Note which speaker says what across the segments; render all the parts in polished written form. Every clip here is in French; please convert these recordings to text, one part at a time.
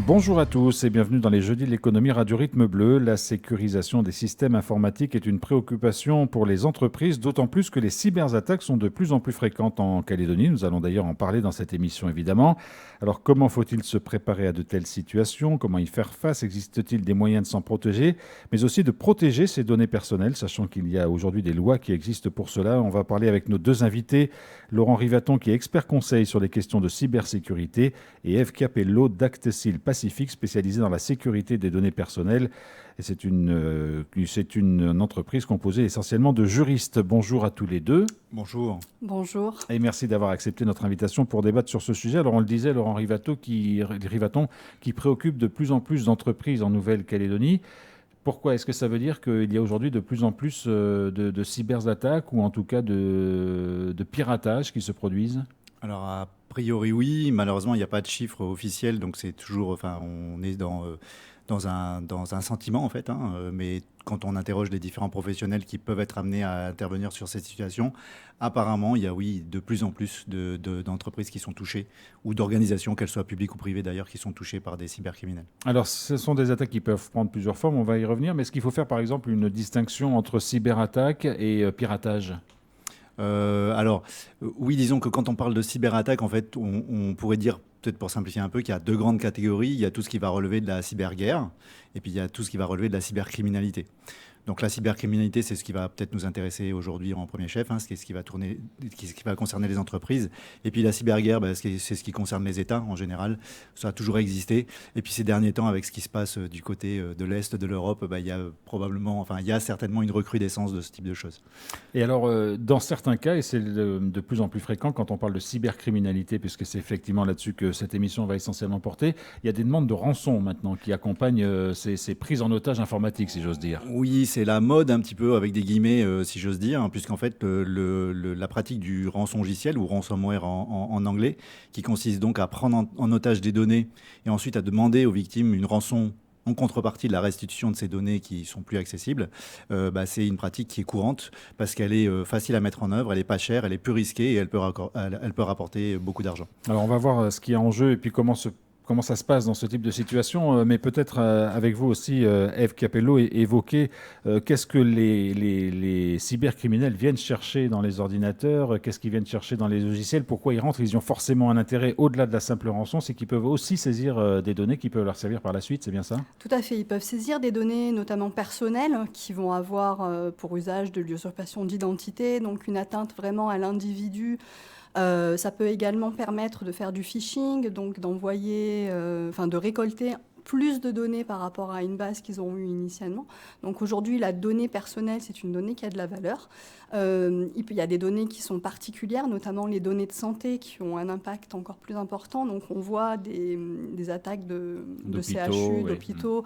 Speaker 1: Bonjour à tous et bienvenue dans les Jeudis de l'économie Radio Rythme Bleu. La sécurisation des systèmes informatiques est une préoccupation pour les entreprises, d'autant plus que les cyberattaques sont de plus en plus fréquentes en Calédonie. Nous allons d'ailleurs en parler dans cette émission évidemment. Alors comment faut-il se préparer à de telles situations? Comment y faire face? Existe-t-il des moyens de s'en protéger, mais aussi de protéger ses données personnelles, sachant qu'il y a aujourd'hui des lois qui existent pour cela? On va parler avec nos deux invités, Laurent Rivaton qui est expert conseil sur les questions de cybersécurité et Eve Capello d'Actecil Pacifique, spécialisée dans la sécurité des données personnelles. Et c'est une entreprise composée essentiellement de juristes. Bonjour à tous les deux.
Speaker 2: Bonjour.
Speaker 3: Bonjour.
Speaker 1: Et merci d'avoir accepté notre invitation pour débattre sur ce sujet. Alors on le disait, Laurent Rivaton qui préoccupe de plus en plus d'entreprises en Nouvelle-Calédonie. Pourquoi? Est-ce que ça veut dire qu'il y a aujourd'hui de plus en plus de cyberattaques ou en tout cas de piratage qui se produisent?
Speaker 2: Alors a priori oui, malheureusement il n'y a pas de chiffres officiels, donc c'est toujours, enfin on est dans un sentiment en fait, mais quand on interroge les différents professionnels qui peuvent être amenés à intervenir sur cette situation, apparemment il y a oui de plus en plus d'entreprises qui sont touchées, ou d'organisations, qu'elles soient publiques ou privées d'ailleurs, qui sont touchées par des cybercriminels.
Speaker 1: Alors, ce sont des attaques qui peuvent prendre plusieurs formes, on va y revenir, mais est-ce qu'il faut faire par exemple une distinction entre cyberattaque et piratage?
Speaker 2: Oui, disons que quand on parle de cyberattaque, en fait, on pourrait dire, peut-être pour simplifier un peu, qu'il y a deux grandes catégories. Il y a tout ce qui va relever de la cyberguerre, et puis il y a tout ce qui va relever de la cybercriminalité. Donc la cybercriminalité, c'est ce qui va peut-être nous intéresser aujourd'hui en premier chef, c'est ce qui va concerner les entreprises. Et puis la cyberguerre, c'est ce qui concerne les États en général. Ça a toujours existé. Et puis ces derniers temps, avec ce qui se passe du côté de l'Est de l'Europe, il y a certainement une recrudescence de ce type de choses.
Speaker 1: Et alors, dans certains cas, et c'est de plus en plus fréquent quand on parle de cybercriminalité, puisque c'est effectivement là-dessus que cette émission va essentiellement porter, il y a des demandes de rançon maintenant qui accompagnent ces prises en otage informatiques, si j'ose dire.
Speaker 2: Oui, c'est la mode un petit peu, avec des guillemets, si j'ose dire, puisqu'en fait, la pratique du rançongiciel, ou ransomware en anglais, qui consiste donc à prendre en otage des données et ensuite à demander aux victimes une rançon en contrepartie de la restitution de ces données qui sont plus accessibles, c'est une pratique qui est courante parce qu'elle est facile à mettre en œuvre, elle est pas chère, elle est peu risquée et elle peut rapporter beaucoup d'argent.
Speaker 1: Alors, on va voir ce qui est en jeu et puis comment ça se passe dans ce type de situation, mais peut-être avec vous aussi, Eve Capello, évoquer qu'est-ce que les cybercriminels viennent chercher dans les ordinateurs, qu'est-ce qu'ils viennent chercher dans les logiciels, pourquoi ils rentrent. Ils ont forcément un intérêt au-delà de la simple rançon, c'est qu'ils peuvent aussi saisir des données qui peuvent leur servir par la suite, c'est bien ça?
Speaker 3: Tout à fait. Ils peuvent saisir des données, notamment personnelles, qui vont avoir pour usage de l'usurpation d'identité, donc une atteinte vraiment à l'individu. Ça peut également permettre de faire du phishing, donc de récolter plus de données par rapport à une base qu'ils ont eue initialement. Donc aujourd'hui, la donnée personnelle, c'est une donnée qui a de la valeur. Il y a des données qui sont particulières, notamment les données de santé qui ont un impact encore plus important. Donc on voit des attaques de CHU, d'hôpitaux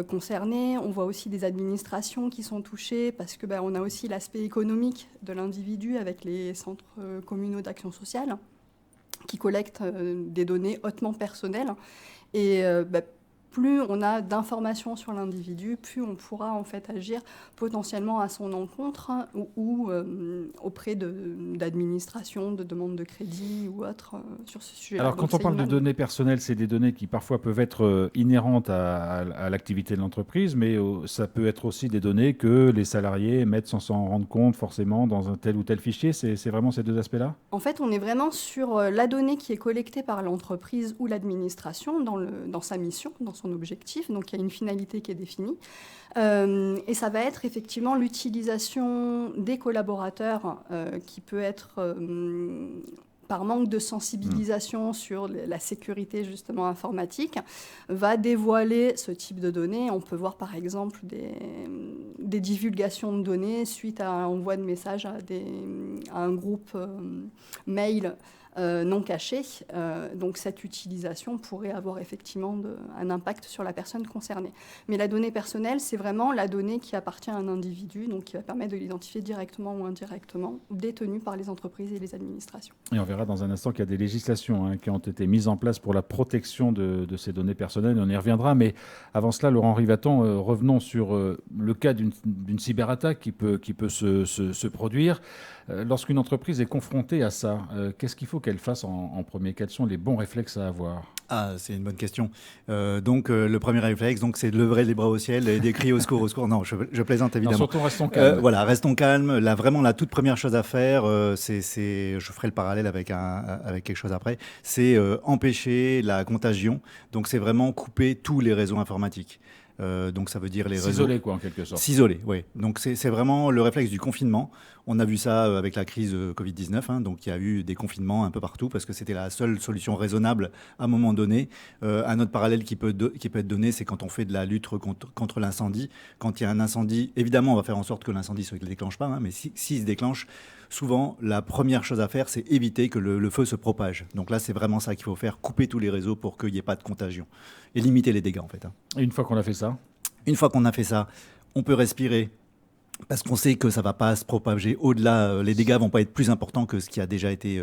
Speaker 3: concernés. On voit aussi des administrations qui sont touchées parce que on a aussi l'aspect économique de l'individu avec les centres communaux d'action sociale qui collectent des données hautement personnelles. Et plus on a d'informations sur l'individu, plus on pourra en fait agir potentiellement à son encontre ou auprès d'administrations, de demandes de crédit ou autres sur ce sujet.
Speaker 1: Alors quand on parle de données personnelles, c'est des données qui parfois peuvent être inhérentes à l'activité de l'entreprise, mais ça peut être aussi des données que les salariés mettent sans s'en rendre compte forcément dans un tel ou tel fichier. C'est vraiment ces deux aspects-là?
Speaker 3: En fait, on est vraiment sur la donnée qui est collectée par l'entreprise ou l'administration dans sa mission, dans son objectif. Donc, il y a une finalité qui est définie. Et ça va être effectivement l'utilisation des collaborateurs qui peut être par manque de sensibilisation sur la sécurité justement informatique, va dévoiler ce type de données. On peut voir par exemple des divulgations de données suite à un envoi de messages à un groupe mail non caché. Donc cette utilisation pourrait avoir effectivement un impact sur la personne concernée. Mais la donnée personnelle, c'est vraiment la donnée qui appartient à un individu, donc qui va permettre de l'identifier directement ou indirectement, détenue par les entreprises et les administrations.
Speaker 1: Et on verra dans un instant qu'il y a des législations qui ont été mises en place pour la protection de ces données personnelles. On y reviendra, mais avant cela, Laurent Rivaton, revenons sur le cas d'une cyberattaque qui peut se produire. Lorsqu'une entreprise est confrontée à ça, qu'est-ce qu'il faut qu'elle fasse en premier? Quels sont les bons réflexes à avoir?
Speaker 2: Ah, c'est une bonne question. Le premier réflexe, c'est de lever les bras au ciel et d'écrire au secours, au secours. Non, je plaisante
Speaker 1: Non,
Speaker 2: évidemment.
Speaker 1: surtout, restons calmes.
Speaker 2: Voilà, restons calmes. Là, vraiment, la toute première chose à faire, je ferai le parallèle avec quelque chose après, c'est empêcher la contagion. Donc, c'est vraiment couper tous les réseaux informatiques. Donc ça veut dire les réseaux.
Speaker 1: S'isoler, quoi, en quelque sorte.
Speaker 2: S'isoler, oui. Donc c'est vraiment le réflexe du confinement. On a vu ça avec la crise Covid-19, hein, donc il y a eu des confinements un peu partout parce que c'était la seule solution raisonnable à un moment donné. Un autre parallèle qui peut être donné, c'est quand on fait de la lutte contre l'incendie. Quand il y a un incendie, évidemment, on va faire en sorte que l'incendie ne se déclenche pas, hein, mais s'il se déclenche, souvent, la première chose à faire, c'est éviter que le feu se propage. Donc là, c'est vraiment ça qu'il faut faire, couper tous les réseaux pour qu'il n'y ait pas de contagion et limiter les dégâts, en fait. Hein.
Speaker 1: Et une fois qu'on a fait ça?
Speaker 2: Une fois qu'on a fait ça, on peut respirer parce qu'on sait que ça ne va pas se propager au-delà. Les dégâts ne vont pas être plus importants que ce qui a déjà été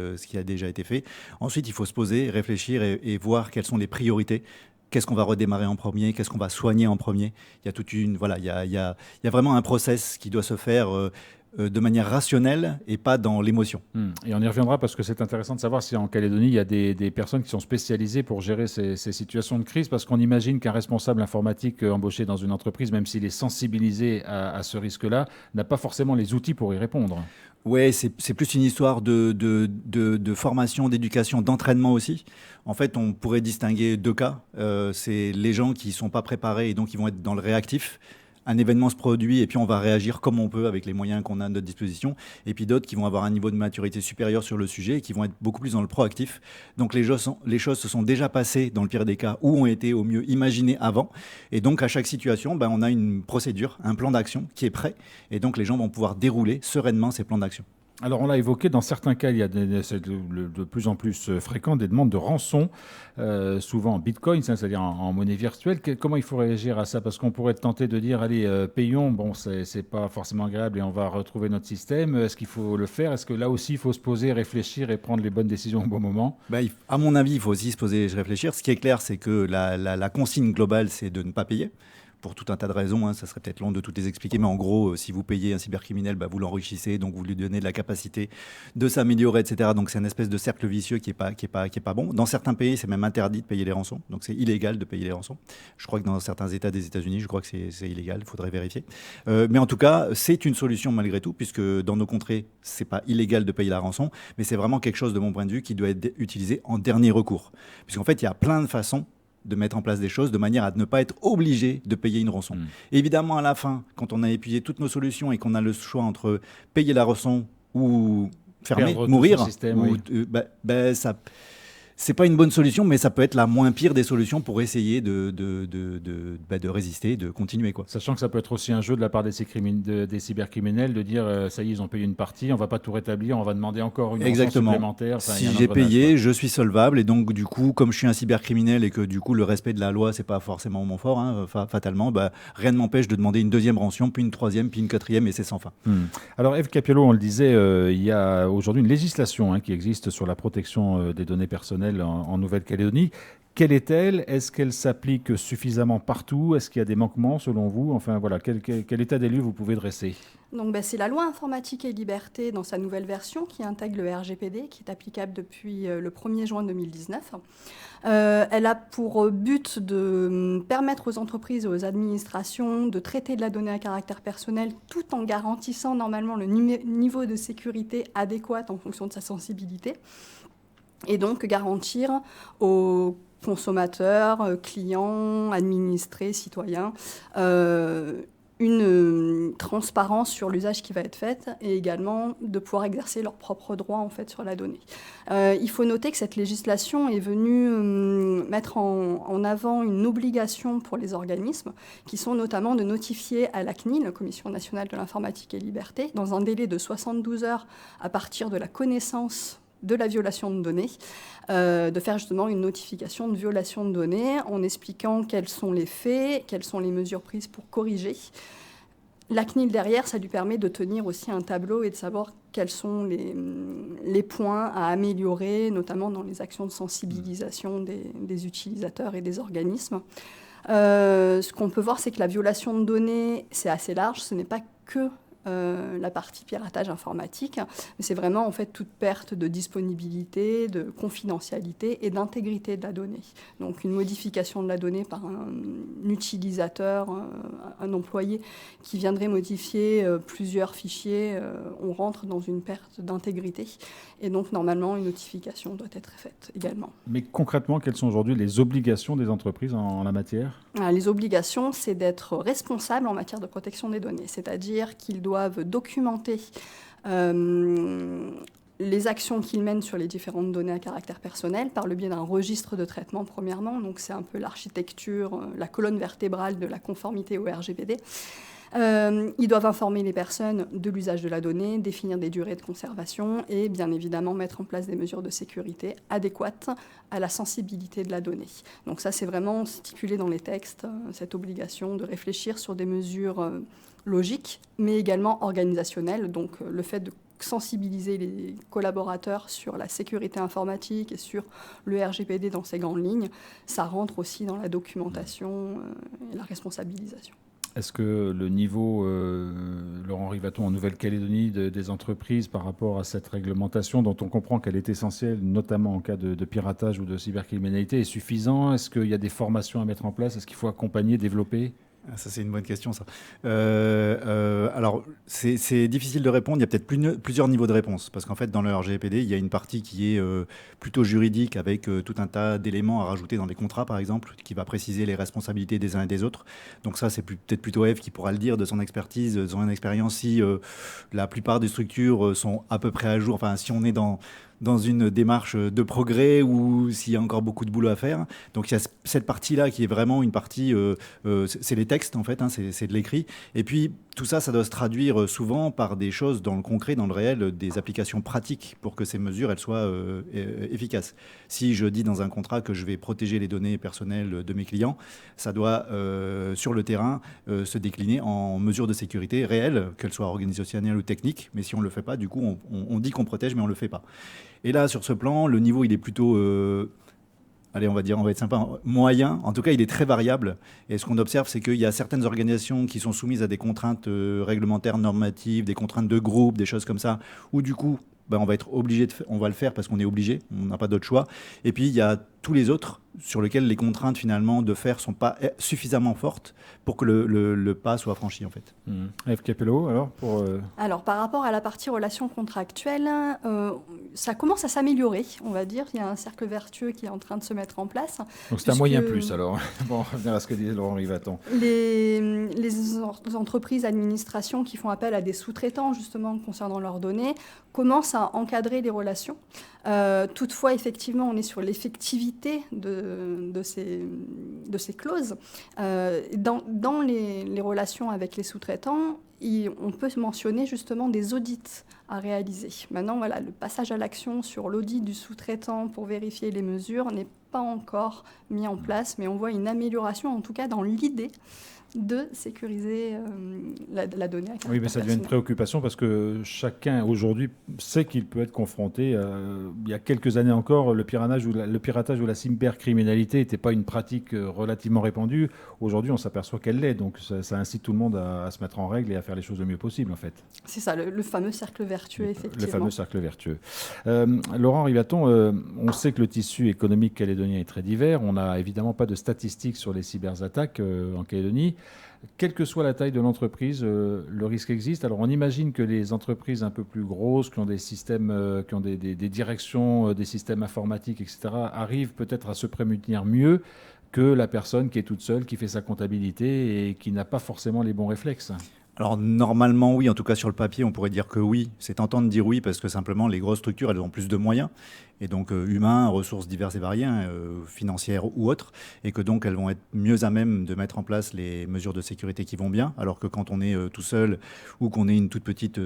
Speaker 2: fait. Ensuite, il faut se poser, réfléchir et voir quelles sont les priorités. Qu'est-ce qu'on va redémarrer en premier? Qu'est-ce qu'on va soigner en premier? Il y a il y a vraiment un process qui doit se faire de manière rationnelle et pas dans l'émotion.
Speaker 1: Et on y reviendra parce que c'est intéressant de savoir si en Calédonie, il y a des personnes qui sont spécialisées pour gérer ces situations de crise, parce qu'on imagine qu'un responsable informatique embauché dans une entreprise, même s'il est sensibilisé à ce risque-là, n'a pas forcément les outils pour y répondre.
Speaker 2: Ouais, c'est plus une histoire de formation, d'éducation, d'entraînement aussi. En fait, on pourrait distinguer deux cas. C'est les gens qui ne sont pas préparés et donc ils vont être dans le réactif. Un événement se produit et puis on va réagir comme on peut avec les moyens qu'on a à notre disposition. Et puis d'autres qui vont avoir un niveau de maturité supérieur sur le sujet et qui vont être beaucoup plus dans le proactif. Donc les choses se sont déjà passées dans le pire des cas ou ont été au mieux imaginées avant. Et donc à chaque situation, on a une procédure, un plan d'action qui est prêt. Et donc les gens vont pouvoir dérouler sereinement ces plans d'action.
Speaker 1: Alors, on l'a évoqué, dans certains cas, il y a c'est de plus en plus fréquent des demandes de rançon, souvent en bitcoin, c'est-à-dire en monnaie virtuelle. Comment il faut réagir à ça? Parce qu'on pourrait être tenté de dire, allez, payons, bon, c'est pas forcément agréable et on va retrouver notre système. Est-ce qu'il faut le faire? Est-ce que là aussi, il faut se poser, réfléchir et prendre les bonnes décisions au bon moment?
Speaker 2: À mon avis, il faut aussi se poser et réfléchir. Ce qui est clair, c'est que la consigne globale, c'est de ne pas payer. Pour tout un tas de raisons, hein, ça serait peut-être long de toutes les expliquer, mais en gros, si vous payez un cybercriminel, vous l'enrichissez, donc vous lui donnez de la capacité de s'améliorer, etc. Donc c'est une espèce de cercle vicieux qui est pas bon. Dans certains pays, c'est même interdit de payer les rançons, donc c'est illégal de payer les rançons. Je crois que dans certains États des États-Unis, je crois que c'est illégal, il faudrait vérifier. Mais en tout cas, c'est une solution malgré tout, puisque dans nos contrées, c'est pas illégal de payer la rançon, mais c'est vraiment quelque chose, de mon point de vue, qui doit être utilisé en dernier recours. Puisqu'en fait, il y a plein de façons de mettre en place des choses de manière à ne pas être obligé de payer une rançon. Évidemment, à la fin, quand on a épuisé toutes nos solutions et qu'on a le choix entre payer la rançon ou fermer, mourir,
Speaker 1: système,
Speaker 2: ça... C'est pas une bonne solution, mais ça peut être la moins pire des solutions pour essayer de résister, de continuer, quoi.
Speaker 1: Sachant que ça peut être aussi un jeu de la part des cybercriminels de dire ça y est, ils ont payé une partie, on va pas tout rétablir, on va demander encore une rançon supplémentaire.
Speaker 2: Si j'ai payé, je suis solvable, et donc du coup, comme je suis un cybercriminel et que du coup le respect de la loi c'est pas forcément mon fort, hein, fatalement, rien ne m'empêche de demander une deuxième rançon, puis une troisième, puis une quatrième, et c'est sans fin.
Speaker 1: Alors Eve Capiello, on le disait, il y a aujourd'hui une législation qui existe sur la protection des données personnelles en Nouvelle-Calédonie. Quelle est-elle? Est-ce qu'elle s'applique suffisamment partout? Est-ce qu'il y a des manquements selon vous? Enfin voilà, quel état des lieux vous pouvez dresser?
Speaker 3: Donc, c'est la loi informatique et liberté dans sa nouvelle version qui intègre le RGPD, qui est applicable depuis le 1er juin 2019. Elle a pour but de permettre aux entreprises et aux administrations de traiter de la donnée à caractère personnel tout en garantissant normalement le niveau de sécurité adéquat en fonction de sa sensibilité. Et donc garantir aux consommateurs, clients, administrés, citoyens, une transparence sur l'usage qui va être fait et également de pouvoir exercer leurs propres droits en fait, sur la donnée. Il faut noter que cette législation est venue mettre en avant une obligation pour les organismes qui sont notamment de notifier à la CNIL, la Commission nationale de l'informatique et liberté, dans un délai de 72 heures à partir de la connaissance de la violation de données, de faire justement une notification de violation de données en expliquant quels sont les faits, quelles sont les mesures prises pour corriger. La CNIL derrière, ça lui permet de tenir aussi un tableau et de savoir quels sont les points à améliorer, notamment dans les actions de sensibilisation des utilisateurs et des organismes. Ce qu'on peut voir, c'est que la violation de données, c'est assez large, ce n'est pas que la partie piratage informatique, mais c'est vraiment en fait toute perte de disponibilité, de confidentialité et d'intégrité de la donnée. Donc une modification de la donnée par un utilisateur, un employé qui viendrait modifier plusieurs fichiers, on rentre dans une perte d'intégrité et donc normalement une notification doit être faite également.
Speaker 1: Mais concrètement, quelles sont aujourd'hui les obligations des entreprises en la matière ?
Speaker 3: Les obligations, c'est d'être responsable en matière de protection des données, c'est-à-dire qu'ils doivent documenter les actions qu'ils mènent sur les différentes données à caractère personnel par le biais d'un registre de traitement, premièrement. Donc c'est un peu l'architecture, la colonne vertébrale de la conformité au RGPD. Ils doivent informer les personnes de l'usage de la donnée, définir des durées de conservation et bien évidemment mettre en place des mesures de sécurité adéquates à la sensibilité de la donnée. Donc ça, c'est vraiment stipulé dans les textes, cette obligation de réfléchir sur des mesures logiques, mais également organisationnelles. Donc le fait de sensibiliser les collaborateurs sur la sécurité informatique et sur le RGPD dans ses grandes lignes, ça rentre aussi dans la documentation et la responsabilisation.
Speaker 1: Est-ce que le niveau, Laurent Rivaton, en Nouvelle-Calédonie, des entreprises par rapport à cette réglementation dont on comprend qu'elle est essentielle, notamment en cas de piratage ou de cybercriminalité, est suffisant ? Est-ce qu'il y a des formations à mettre en place ? Est-ce qu'il faut accompagner, développer ?
Speaker 2: Ça, c'est une bonne question, ça. Alors, c'est difficile de répondre. Il y a peut-être plusieurs niveaux de réponse. Parce qu'en fait, dans le RGPD, il y a une partie qui est plutôt juridique avec tout un tas d'éléments à rajouter dans les contrats, par exemple, qui va préciser les responsabilités des uns et des autres. Donc ça, c'est peut-être plutôt Eve qui pourra le dire de son expertise, de son expérience, si la plupart des structures sont à peu près à jour. Enfin, si on est dans une démarche de progrès ou s'il y a encore beaucoup de boulot à faire. Donc il y a cette partie-là qui est vraiment une partie, c'est les textes en fait, hein, c'est de l'écrit. Et puis tout ça, ça doit se traduire souvent par des choses dans le concret, dans le réel, des applications pratiques pour que ces mesures, elles soient efficaces. Si je dis dans un contrat que je vais protéger les données personnelles de mes clients, ça doit, sur le terrain, se décliner en mesures de sécurité réelles, qu'elles soient organisationnelles ou techniques. Mais si on ne le fait pas, du coup, on dit qu'on protège, mais on ne le fait pas. Et là, sur ce plan, le niveau, il est plutôt, allez, on va être sympa, moyen. En tout cas, il est très variable. Et ce qu'on observe, c'est qu'il y a certaines organisations qui sont soumises à des contraintes réglementaires, normatives, des contraintes de groupe, des choses comme ça, où du coup, on va être obligé on va le faire parce qu'on est obligé, on n'a pas d'autre choix. Et puis, il y a tous les autres sur lesquels les contraintes finalement de faire sont pas suffisamment fortes pour que le pas soit franchi en fait.
Speaker 1: Eve Capello, alors
Speaker 3: Alors par rapport à la partie relations contractuelles, ça commence à s'améliorer, on va dire. Il y a un cercle vertueux qui est en train de se mettre en place.
Speaker 1: Donc c'est un moyen plus alors. Bon, on va revenir à ce que disait Laurent Rivaton.
Speaker 3: Les entreprises, administrations qui font appel à des sous-traitants justement concernant leurs données commencent à encadrer les relations. Toutefois, effectivement, on est sur l'effectivité de ces clauses. Dans les relations avec les sous-traitants, on peut mentionner justement des audits à réaliser. Maintenant, voilà, le passage à l'action sur l'audit du sous-traitant pour vérifier les mesures n'est pas encore mis en place, mais on voit une amélioration, en tout cas dans l'idée de sécuriser la donnée.
Speaker 1: Oui, mais ça devient une préoccupation parce que chacun aujourd'hui sait qu'il peut être confronté. Il y a quelques années encore, le piratage ou la cybercriminalité n'était pas une pratique relativement répandue. Aujourd'hui, on s'aperçoit qu'elle l'est. Donc ça incite tout le monde à se mettre en règle et à faire les choses le mieux possible, en fait.
Speaker 3: C'est ça, le fameux cercle vertueux, effectivement.
Speaker 1: Le fameux cercle vertueux. Laurent Rivaton, on sait que le tissu économique calédonien est très divers. On n'a évidemment pas de statistiques sur les cyberattaques en Calédonie. Quelle que soit la taille de l'entreprise, le risque existe. Alors on imagine que les entreprises un peu plus grosses, qui ont des systèmes, qui ont des directions, des systèmes informatiques, etc., arrivent peut-être à se prémunir mieux que la personne qui est toute seule, qui fait sa comptabilité et qui n'a pas forcément les bons réflexes.
Speaker 2: Alors normalement oui, en tout cas sur le papier on pourrait dire que oui, c'est tentant de dire oui parce que simplement les grosses structures elles ont plus de moyens et donc humains, ressources diverses et variées, financières ou autres, et que donc elles vont être mieux à même de mettre en place les mesures de sécurité qui vont bien, alors que quand on est tout seul ou qu'on est une toute petite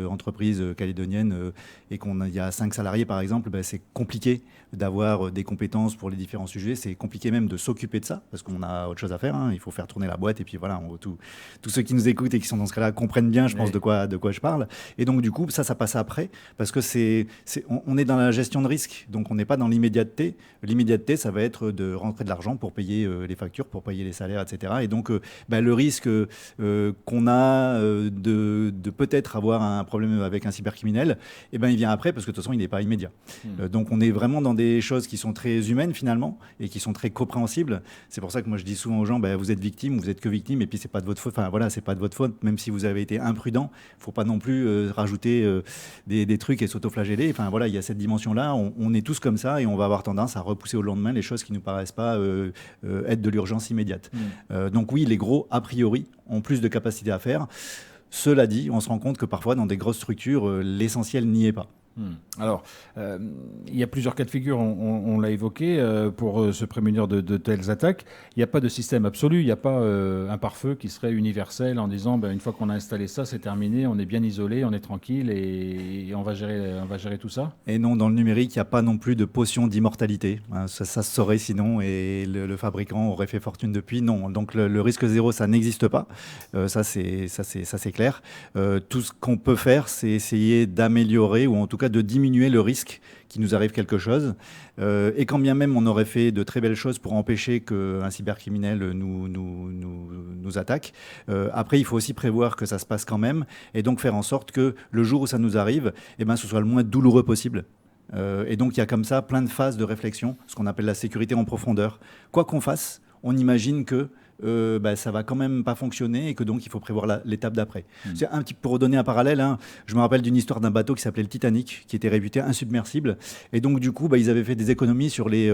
Speaker 2: entreprise calédonienne et qu'il y a 5 salariés par exemple, c'est compliqué d'avoir des compétences pour les différents sujets, c'est compliqué même de s'occuper de ça parce qu'on a autre chose à faire, il faut faire tourner la boîte et puis voilà, tous ceux qui nous écoutent et qui sont dans ce cas-là comprennent bien, je pense, de quoi je parle. Et donc, du coup, ça passe après, parce que on est dans la gestion de risque, donc on n'est pas dans l'immédiateté. L'immédiateté, ça va être de rentrer de l'argent pour payer les factures, pour payer les salaires, etc. Et donc, le risque qu'on a de peut-être avoir un problème avec un cybercriminel, il vient après, parce que de toute façon, il n'est pas immédiat. Donc, on est vraiment dans des choses qui sont très humaines, finalement, et qui sont très compréhensibles. C'est pour ça que moi, je dis souvent aux gens, vous êtes victime, vous êtes que victime, et puis c'est pas de votre faute. Enfin, voilà, c'est pas de votre faute, même si vous avez été imprudent. Il faut pas non plus rajouter des trucs et s'autoflageller. Enfin, voilà, il y a cette dimension-là. On est tous comme ça, et on va avoir tendance à repousser au lendemain les choses qui nous paraissent pas être de l'urgence immédiate. Donc oui, les gros, a priori, ont plus de capacité à faire. Cela dit, on se rend compte que parfois, dans des grosses structures, l'essentiel n'y est pas.
Speaker 1: Alors, il y a plusieurs cas de figure, on l'a évoqué, pour se prémunir de telles attaques. Il n'y a pas de système absolu, il n'y a pas un pare-feu qui serait universel en disant une fois qu'on a installé ça, c'est terminé, on est bien isolé, on est tranquille et on va gérer tout ça.
Speaker 2: Et non, dans le numérique, il n'y a pas non plus de potion d'immortalité. Ça se saurait sinon, et le fabricant aurait fait fortune depuis. Non, donc le risque zéro, ça n'existe pas. Ça, c'est clair. Tout ce qu'on peut faire, c'est essayer d'améliorer, ou en tout cas de diminuer le risque qu'il nous arrive quelque chose. Et quand bien même on aurait fait de très belles choses pour empêcher qu'un cybercriminel nous attaque, après il faut aussi prévoir que ça se passe quand même, et donc faire en sorte que le jour où ça nous arrive, ce soit le moins douloureux possible. Et donc il y a comme ça plein de phases de réflexion, ce qu'on appelle la sécurité en profondeur. Quoi qu'on fasse, on imagine que ça va quand même pas fonctionner, et que donc il faut prévoir l'étape d'après. C'est un petit, pour redonner un parallèle, je me rappelle d'une histoire d'un bateau qui s'appelait le Titanic, qui était réputé insubmersible, et donc du coup ils avaient fait des économies sur les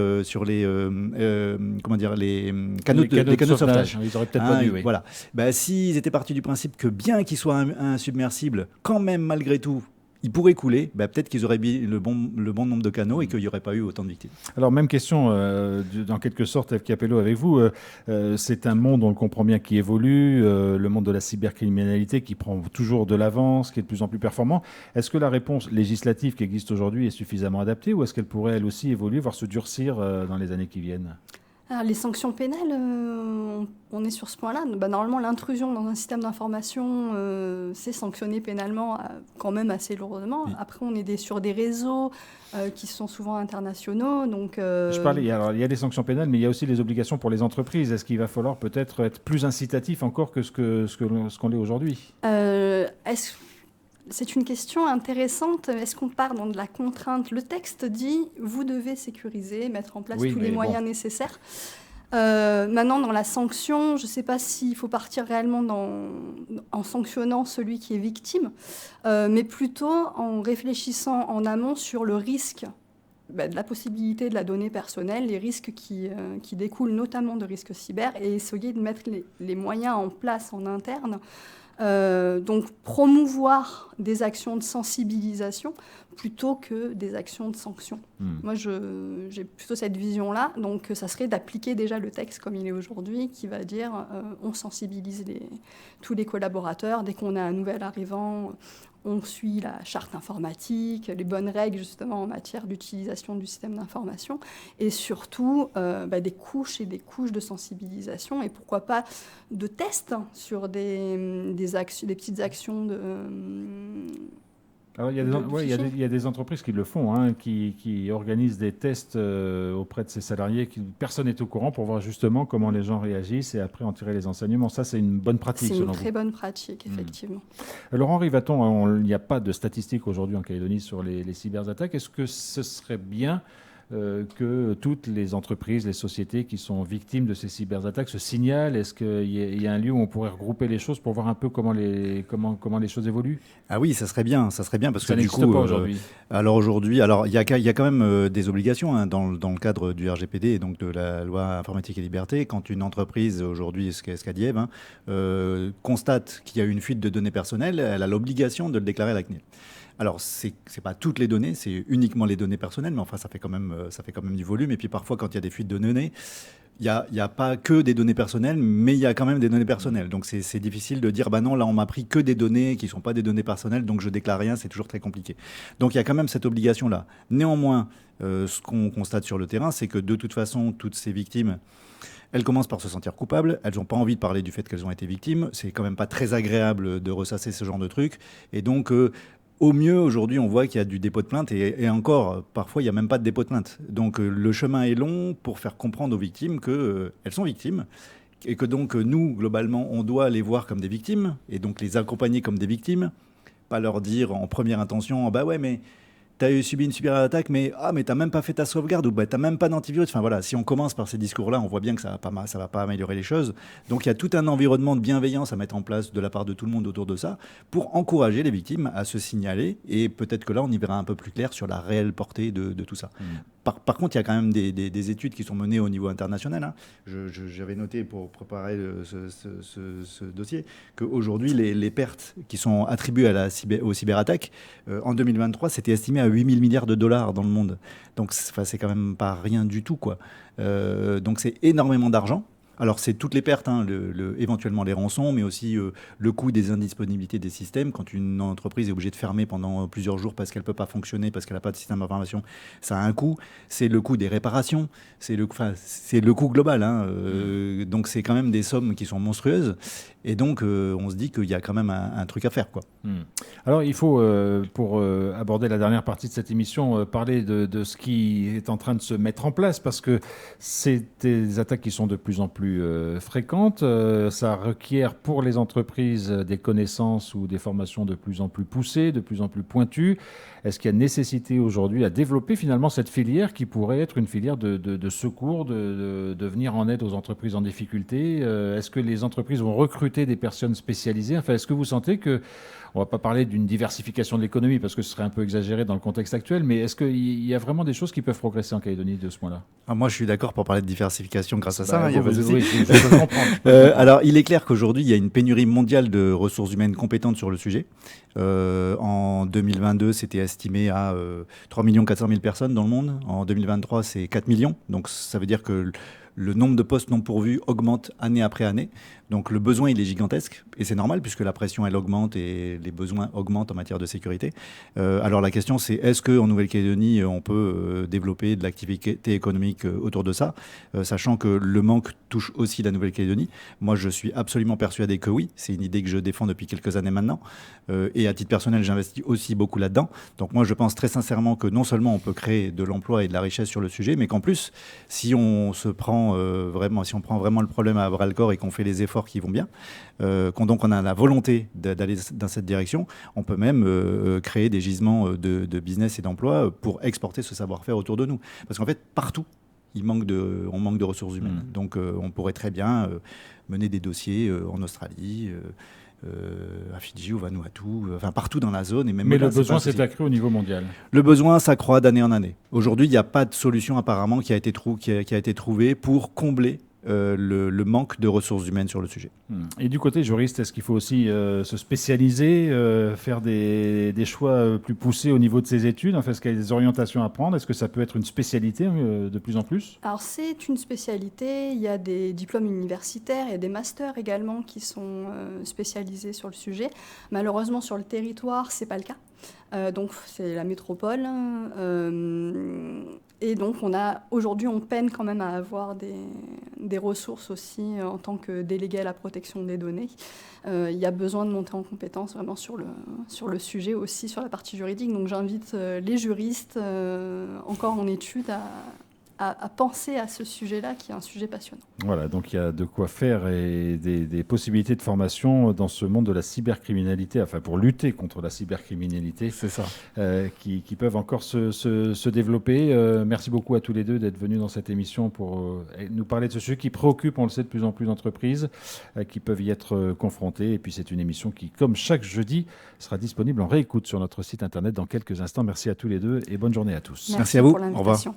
Speaker 2: canaux de sauvetage.
Speaker 1: Ils auraient peut-être pas dû, oui.
Speaker 2: Voilà. S'ils étaient partis du principe que bien qu'il soit insubmersible, quand même malgré tout il pourrait couler, peut-être qu'ils auraient mis le bon nombre de canaux et qu'il n'y aurait pas eu autant de victimes.
Speaker 1: Alors, même question, dans quelque sorte, F. Capello, avec vous. C'est un monde, on le comprend bien, qui évolue, le monde de la cybercriminalité qui prend toujours de l'avance, qui est de plus en plus performant. Est-ce que la réponse législative qui existe aujourd'hui est suffisamment adaptée, ou est-ce qu'elle pourrait, elle aussi, évoluer, voire se durcir dans les années qui viennent ?
Speaker 3: Alors, les sanctions pénales, on est sur ce point-là. Normalement, l'intrusion dans un système d'information, c'est sanctionné pénalement quand même assez lourdement. Oui. Après, on est sur des réseaux qui sont souvent internationaux. Donc,
Speaker 1: Je parlais, il y a des sanctions pénales, mais il y a aussi des obligations pour les entreprises. Est-ce qu'il va falloir peut-être être plus incitatif encore que ce qu'on l'est aujourd'hui ?
Speaker 3: C'est une question intéressante. Est-ce qu'on part dans de la contrainte ? Le texte dit « vous devez sécuriser, mettre en place tous les moyens nécessaires ». Maintenant, dans la sanction, je ne sais pas s'il faut partir réellement en sanctionnant celui qui est victime, mais plutôt en réfléchissant en amont sur le risque de la possibilité de la donnée personnelle, les risques qui découlent notamment de risques cyber, et essayer de mettre les moyens en place en interne. Donc promouvoir des actions de sensibilisation plutôt que des actions de sanction. Moi, j'ai plutôt cette vision-là. Donc, ça serait d'appliquer déjà le texte comme il est aujourd'hui, qui va dire on sensibilise tous les collaborateurs. Dès qu'on a un nouvel arrivant, on suit la charte informatique, les bonnes règles justement en matière d'utilisation du système d'information, et surtout des couches et des couches de sensibilisation, et pourquoi pas de tests sur des petites actions de...
Speaker 1: Alors, il y a des entreprises qui le font, qui organisent des tests auprès de ses salariés. Personne n'est au courant pour voir justement comment les gens réagissent et après en tirer les enseignements. Ça, c'est une bonne pratique, selon vous.
Speaker 3: C'est une très bonne pratique, effectivement.
Speaker 1: Laurent Rivaton, il n'y a pas de statistiques aujourd'hui en Calédonie sur les cyberattaques. Est-ce que ce serait bien que toutes les entreprises, les sociétés qui sont victimes de ces cyberattaques se signalent? Est-ce qu'il y a un lieu où on pourrait regrouper les choses pour voir un peu comment les choses évoluent?
Speaker 2: Ah oui, ça serait bien parce
Speaker 1: ça
Speaker 2: que du coup,
Speaker 1: pas aujourd'hui.
Speaker 2: Aujourd'hui, il y a quand même des obligations dans le cadre du RGPD et donc de la loi informatique et liberté. Quand une entreprise aujourd'hui, Scadiev, constate qu'il y a une fuite de données personnelles, elle a l'obligation de le déclarer à la CNIL. Alors, c'est pas toutes les données, c'est uniquement les données personnelles, mais enfin, ça fait quand même du volume. Et puis parfois, quand il y a des fuites de données, il y a pas que des données personnelles, mais il y a quand même des données personnelles. Donc, c'est difficile de dire, non, là, on m'a pris que des données qui ne sont pas des données personnelles, donc je déclare rien, c'est toujours très compliqué. Donc, il y a quand même cette obligation-là. Néanmoins, ce qu'on constate sur le terrain, c'est que de toute façon, toutes ces victimes, elles commencent par se sentir coupables, elles n'ont pas envie de parler du fait qu'elles ont été victimes, c'est quand même pas très agréable de ressasser ce genre de trucs, et donc au mieux, aujourd'hui, on voit qu'il y a du dépôt de plainte et encore, parfois, il n'y a même pas de dépôt de plainte. Donc, le chemin est long pour faire comprendre aux victimes qu'elles sont victimes et que donc, nous, globalement, on doit les voir comme des victimes et donc les accompagner comme des victimes, pas leur dire en première intention, bah ouais, mais t'as subi une cyberattaque, mais t'as même pas fait ta sauvegarde ou t'as même pas d'antivirus. Enfin voilà, si on commence par ces discours-là, on voit bien que ça va pas améliorer les choses. Donc il y a tout un environnement de bienveillance à mettre en place de la part de tout le monde autour de ça pour encourager les victimes à se signaler. Et peut-être que là, on y verra un peu plus clair sur la réelle portée de tout ça. Par contre, il y a quand même des études qui sont menées au niveau international. Hein. J'avais noté pour préparer ce dossier qu'aujourd'hui, les pertes qui sont attribuées aux cyberattaques, en 2023, c'était estimé à 8 000 milliards de dollars dans le monde. Donc, c'est quand même pas rien du tout, quoi. Donc, c'est énormément d'argent. Alors, c'est toutes les pertes, hein, éventuellement les rançons, mais aussi le coût des indisponibilités des systèmes. Quand une entreprise est obligée de fermer pendant plusieurs jours parce qu'elle ne peut pas fonctionner, parce qu'elle n'a pas de système d'information, ça a un coût. C'est le coût des réparations, c'est le coût global. Hein, donc, c'est quand même des sommes qui sont monstrueuses. Et donc, on se dit qu'il y a quand même un truc à faire, quoi.
Speaker 1: Alors, il faut, pour aborder la dernière partie de cette émission, parler de ce qui est en train de se mettre en place, parce que c'est des attaques qui sont de plus en plus fréquentes. Ça requiert pour les entreprises des connaissances ou des formations de plus en plus poussées, de plus en plus pointues. Est-ce qu'il y a nécessité aujourd'hui à développer finalement cette filière qui pourrait être une filière de secours, de venir en aide aux entreprises en difficulté? Est-ce que les entreprises vont recruter des personnes spécialisées? Enfin, est-ce que vous sentez que, on ne va pas parler d'une diversification de l'économie parce que ce serait un peu exagéré dans le contexte actuel, mais est-ce qu'il y a vraiment des choses qui peuvent progresser en Calédonie de ce point-là?
Speaker 2: Moi, je suis d'accord pour parler de diversification grâce à ça.
Speaker 1: Oui, je peux comprendre.
Speaker 2: Alors, il est clair qu'aujourd'hui, il y a une pénurie mondiale de ressources humaines compétentes sur le sujet. En 2022, c'était estimé à 3 400 000 personnes dans le monde. En 2023, c'est 4 millions. Donc, ça veut dire que le nombre de postes non pourvus augmente année après année. Donc le besoin, il est gigantesque. Et c'est normal puisque la pression, elle augmente et les besoins augmentent en matière de sécurité. Alors la question, c'est est-ce qu'en Nouvelle-Calédonie, on peut développer de l'activité économique autour de ça, sachant que le manque touche aussi la Nouvelle-Calédonie. Moi, je suis absolument persuadé que oui. C'est une idée que je défends depuis quelques années maintenant. Et à titre personnel, j'investis aussi beaucoup là-dedans. Donc moi, je pense très sincèrement que non seulement on peut créer de l'emploi et de la richesse sur le sujet, mais qu'en plus, si on prend vraiment le problème à bras-le-corps et qu'on fait les efforts qui vont bien, donc on a la volonté d'aller dans cette direction, on peut même créer des gisements de business et d'emploi pour exporter ce savoir-faire autour de nous. Parce qu'en fait, partout, on manque de ressources humaines. Donc on pourrait très bien mener des dossiers en Australie, à Fidji, au Vanuatu, enfin partout dans la zone.
Speaker 1: Mais le besoin s'est accru au niveau mondial.
Speaker 2: Le besoin s'accroît d'année en année. Aujourd'hui, il n'y a pas de solution apparemment qui a été trouvée pour combler le manque de ressources humaines sur le sujet.
Speaker 1: Et du côté juriste, est-ce qu'il faut aussi se spécialiser, faire des choix plus poussés au niveau de ses études? Enfin, est-ce qu'il y a des orientations à prendre? Est-ce que ça peut être une spécialité de plus en plus?
Speaker 3: Alors c'est une spécialité, il y a des diplômes universitaires, il y a des masters également qui sont spécialisés sur le sujet. Malheureusement sur le territoire, c'est pas le cas. Donc c'est la métropole. Et donc aujourd'hui on peine quand même à avoir des ressources aussi en tant que délégué à la protection des données. Il y a besoin de monter en compétence vraiment sur le sujet aussi, sur la partie juridique. Donc j'invite les juristes encore en études à penser à ce sujet-là, qui est un sujet passionnant.
Speaker 1: Voilà, donc il y a de quoi faire et des possibilités de formation dans ce monde de la cybercriminalité, enfin pour lutter contre la cybercriminalité.
Speaker 2: C'est ça.
Speaker 1: Qui peuvent encore se développer. Merci beaucoup à tous les deux d'être venus dans cette émission pour nous parler de ce sujet qui préoccupe, on le sait, de plus en plus d'entreprises qui peuvent y être confrontées. Et puis c'est une émission qui, comme chaque jeudi, sera disponible en réécoute sur notre site internet dans quelques instants. Merci à tous les deux et bonne journée à tous.
Speaker 2: Merci à vous.
Speaker 3: Pour l'invitation.
Speaker 2: Au revoir.